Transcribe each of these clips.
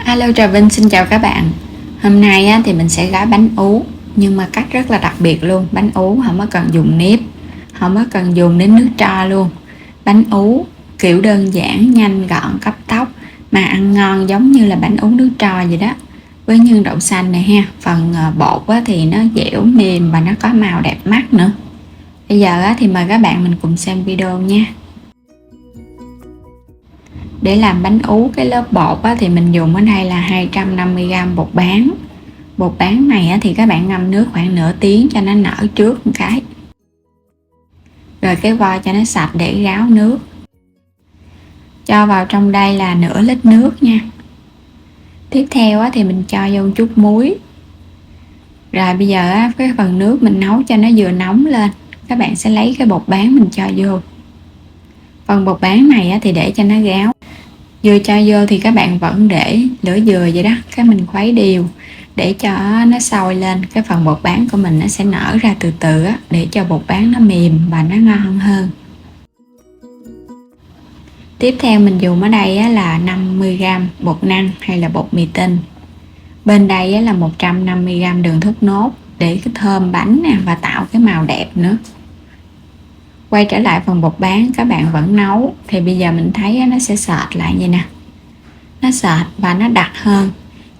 Hello, Trà Vinh xin chào các bạn. Hôm nay thì mình sẽ gói bánh ú, nhưng mà cách rất là đặc biệt luôn. Bánh ú không có cần dùng nếp, không có cần dùng đến nước tro luôn. Bánh ú kiểu đơn giản, nhanh gọn, cấp tốc mà ăn ngon, giống như là bánh ú nước tro vậy đó. Với nhân đậu xanh này ha, phần bột thì nó dẻo mềm và nó có màu đẹp mắt nữa. Bây giờ thì mời các bạn mình cùng xem video nha. Để làm bánh ú cái lớp bột thì mình dùng ở đây là 250g bột bán. Bột bán này thì các bạn ngâm nước khoảng nửa tiếng cho nó nở trước một cái, rồi cái vôi cho nó sạch để ráo nước. Cho vào trong đây là nửa lít nước nha. Tiếp theo thì mình cho vô chút muối. Rồi bây giờ cái phần nước mình nấu cho nó vừa nóng lên, các bạn sẽ lấy cái bột bán mình cho vô. Phần bột bán này thì để cho nó ráo. Vừa cho vô thì các bạn vẫn để lửa vừa vậy đó, cái mình khuấy đều để cho nó sôi lên. Cái phần bột bán của mình nó sẽ nở ra từ từ để cho bột bán nó mềm và nó ngon hơn. Tiếp theo mình dùng ở đây là 50g bột năng hay là bột mì tinh. Bên đây là 150g đường thốt nốt để cái thơm bánh nè và tạo cái màu đẹp nữa. Quay trở lại phần bột bán, các bạn vẫn nấu thì bây giờ mình thấy nó sẽ sệt lại vậy nè, nó sệt và nó đặc hơn.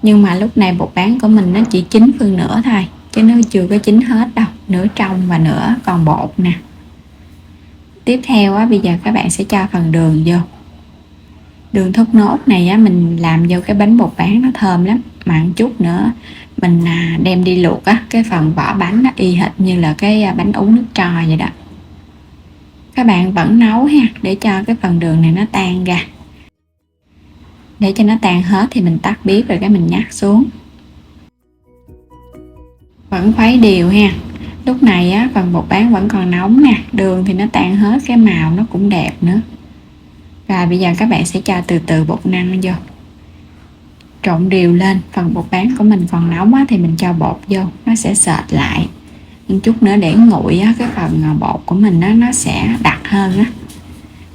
Nhưng mà lúc này bột bán của mình nó chỉ chín phần nửa thôi, chứ nó chưa có chín hết đâu, nửa trong và nửa còn bột nè. Tiếp theo bây giờ các bạn sẽ cho phần đường vô. Đường thốt nốt này mình làm vô cái bánh bột bán nó thơm lắm. Mà một chút nữa mình đem đi luộc cái phần vỏ bánh nó y hệt như là cái bánh ú nước tro vậy đó. Các bạn vẫn nấu ha, để cho cái phần đường này nó tan ra. Để cho nó tan hết thì mình tắt bếp rồi cái mình nhắc xuống. Vẫn khuấy đều ha. Lúc này phần bột bán vẫn còn nóng nè, đường thì nó tan hết, cái màu nó cũng đẹp nữa. Rồi bây giờ các bạn sẽ cho từ từ bột năng vô. Trộn đều lên, phần bột bán của mình còn nóng thì mình cho bột vô, nó sẽ sệt lại. một chút nữa để nguội cái phần bột của mình nó sẽ đặc hơn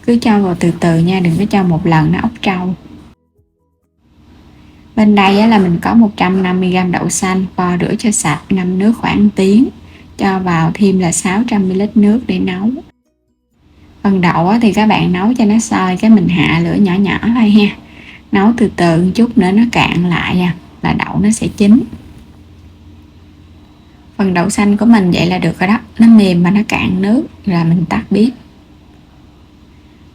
cứ cho vào từ từ nha, đừng có cho một lần nó ốc trâu. Bên đây là mình có 150g đậu xanh vo rửa cho sạch, ngâm nước khoảng 1 tiếng, cho vào thêm là 600ml nước để nấu. Phần đậu thì các bạn nấu cho nó sôi, cái mình hạ lửa nhỏ nhỏ thôi ha, nấu từ từ một chút nữa nó cạn lại là đậu nó sẽ chín. Phần đậu xanh của mình vậy là được rồi đó, nó mềm và nó cạn nước rồi mình tắt bếp.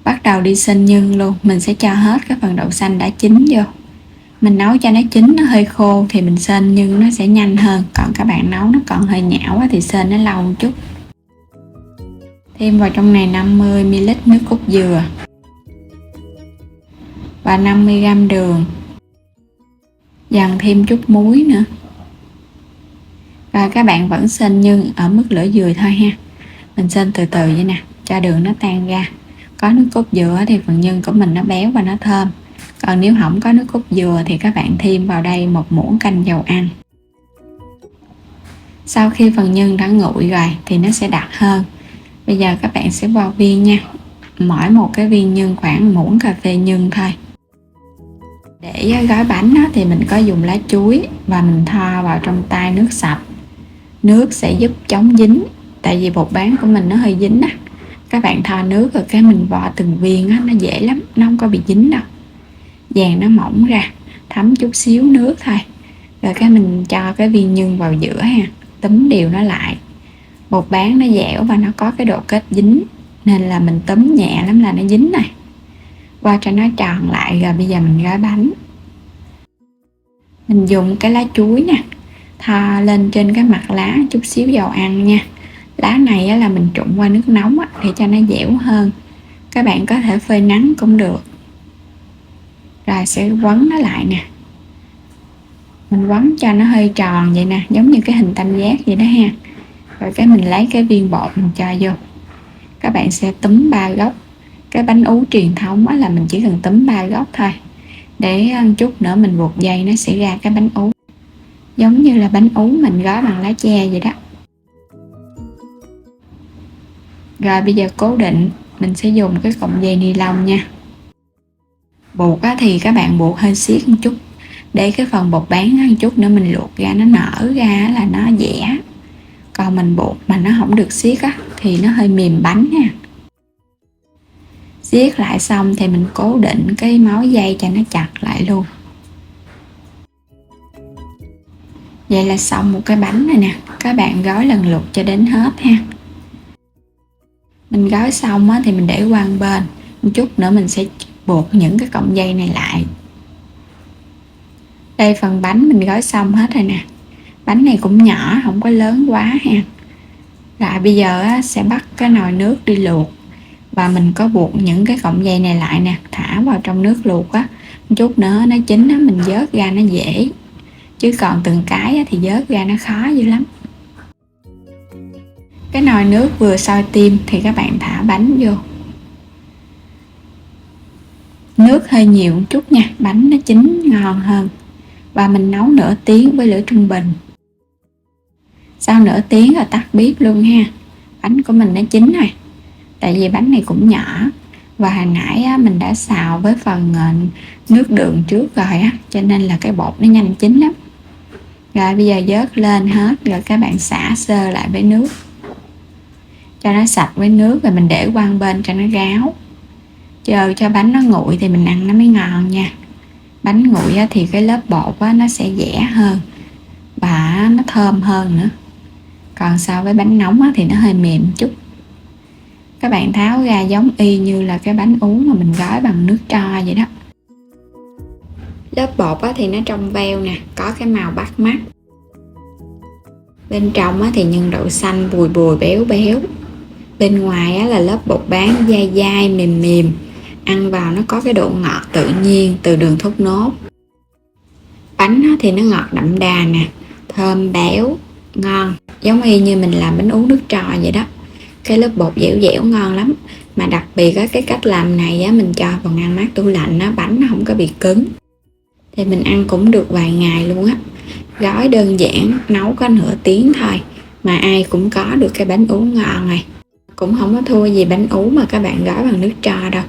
Bắt đầu đi xên nhân luôn, mình sẽ cho hết cái phần đậu xanh đã chín vô. Mình nấu cho nó chín, nó hơi khô thì mình xên nhân nó sẽ nhanh hơn, còn các bạn nấu nó còn hơi nhão thì xên nó lâu một chút. Thêm vào trong này 50ml nước cốt dừa và 50g đường, dần thêm chút muối nữa. Rồi các bạn vẫn xên nhân ở mức lửa vừa thôi ha, mình xên từ từ vậy nè, cho đường nó tan ra. Có nước cốt dừa thì phần nhân của mình nó béo và nó thơm, còn nếu không có nước cốt dừa thì các bạn thêm vào đây 1 muỗng canh dầu ăn. Sau khi phần nhân đã nguội rồi thì nó sẽ đặc hơn. Bây giờ các bạn sẽ vo viên nha, mỗi một cái viên nhân khoảng muỗng cà phê nhân thôi. Để gói bánh thì mình có dùng lá chuối và mình thoa vào trong tay nước sạch. Nước sẽ giúp chống dính, tại vì bột bán của mình nó hơi dính các bạn thoa nước rồi cái mình vo từng viên nó dễ lắm, nó không có bị dính đâu. Dàn nó mỏng ra, thấm chút xíu nước thôi, rồi cái mình cho cái viên nhân vào giữa ha, túm đều nó lại. Bột bán nó dẻo và nó có cái độ kết dính, nên là mình túm nhẹ lắm là nó dính này. Qua cho nó tròn lại rồi bây giờ mình gói bánh. Mình dùng cái lá chuối nè, thoa lên trên cái mặt lá chút xíu dầu ăn nha. Lá này là mình trụng qua nước nóng để cho nó dẻo hơn. Các bạn có thể phơi nắng cũng được. Rồi sẽ quấn nó lại nè, mình quấn cho nó hơi tròn vậy nè, giống như cái hình tam giác vậy đó ha. Rồi cái mình lấy cái viên bột mình cho vô. Các bạn sẽ túm 3 góc. Cái bánh ú truyền thống là mình chỉ cần túm 3 góc thôi, để chút nữa mình buộc dây nó sẽ ra cái bánh ú, giống như là bánh ú mình gói bằng lá tre vậy đó. Rồi bây giờ cố định, mình sẽ dùng cái cọng dây ni lông nha. Buộc thì các bạn buộc hơi siết một chút, để cái phần bột bán một chút nữa mình luộc ra nó nở ra là nó dẻ. Còn mình buộc mà nó không được siết á thì nó hơi mềm bánh nha. Siết lại xong thì mình cố định cái mối dây cho nó chặt lại luôn. Vậy là xong một cái bánh này nè. Các bạn gói lần lượt cho đến hết ha. Mình gói xong á, thì mình để qua một bên. Một chút nữa mình sẽ buộc những cái cọng dây này lại. Đây phần bánh mình gói xong hết rồi nè. Bánh này cũng nhỏ, không có lớn quá ha. Rồi bây giờ á, sẽ bắt cái nồi nước đi luộc. Và mình có buộc những cái cọng dây này lại nè, thả vào trong nước luộc á. Một chút nữa nó chín á, mình vớt ra nó dễ. Chứ còn từng cái á, thì vớt ra nó khó dữ lắm. Cái nồi nước vừa sôi tim thì các bạn thả bánh vô. Nước hơi nhiều một chút nha, bánh nó chín ngon hơn. Và mình nấu nửa tiếng với lửa trung bình. Sau nửa tiếng rồi tắt bếp luôn ha. Bánh của mình nó chín rồi. Tại vì bánh này cũng nhỏ. Và hồi nãy á, mình đã xào với phần nước đường trước rồi á, cho nên là cái bột nó nhanh chín lắm. Rồi bây giờ vớt lên hết, rồi các bạn xả sơ lại với nước. Cho nó sạch với nước, rồi mình để qua bên cho nó ráo. Chờ cho bánh nó nguội thì mình ăn nó mới ngon nha. Bánh nguội á, thì cái lớp bột á, nó sẽ dẻ hơn và nó thơm hơn nữa. Còn so với bánh nóng á, thì nó hơi mềm chút. Các bạn tháo ra giống y như là cái bánh ú mà mình gói bằng nước tro vậy đó. Lớp bột á, thì nó trong veo nè, có cái màu bắt mắt. Bên trong á, thì nhân đậu xanh bùi bùi béo béo. Bên ngoài á, là lớp bột bán dai dai mềm mềm. Ăn vào nó có cái độ ngọt tự nhiên từ đường thốt nốt. Bánh á, thì nó ngọt đậm đà nè, thơm béo, ngon. Giống y như mình làm bánh ú nước tro vậy đó. Cái lớp bột dẻo dẻo ngon lắm. Mà đặc biệt á, cái cách làm này á, mình cho vào ngăn mát tủ lạnh á, bánh nó không có bị cứng. Thì mình ăn cũng được vài ngày luôn á. Gói đơn giản, nấu có nửa tiếng thôi mà ai cũng có được cái bánh ú ngon này. Cũng không có thua gì bánh ú mà các bạn gói bằng nước tro đâu.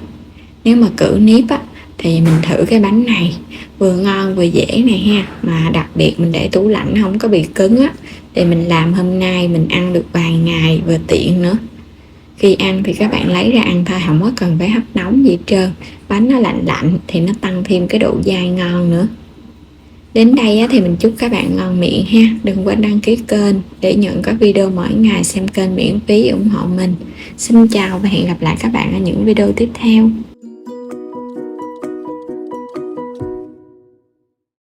Nếu mà cử nếp á thì mình thử cái bánh này, vừa ngon vừa dễ này ha. Mà đặc biệt mình để tủ lạnh không có bị cứng á, thì mình làm hôm nay mình ăn được vài ngày, vừa tiện nữa. Khi ăn thì các bạn lấy ra ăn thôi, không có cần phải hấp nóng gì hết trơn. Bánh nó lạnh lạnh thì nó tăng thêm cái độ dai ngon nữa. Đến đây thì mình chúc các bạn ngon miệng ha. Đừng quên đăng ký kênh để nhận các video mỗi ngày, xem kênh miễn phí ủng hộ mình. Xin chào và hẹn gặp lại các bạn ở những video tiếp theo.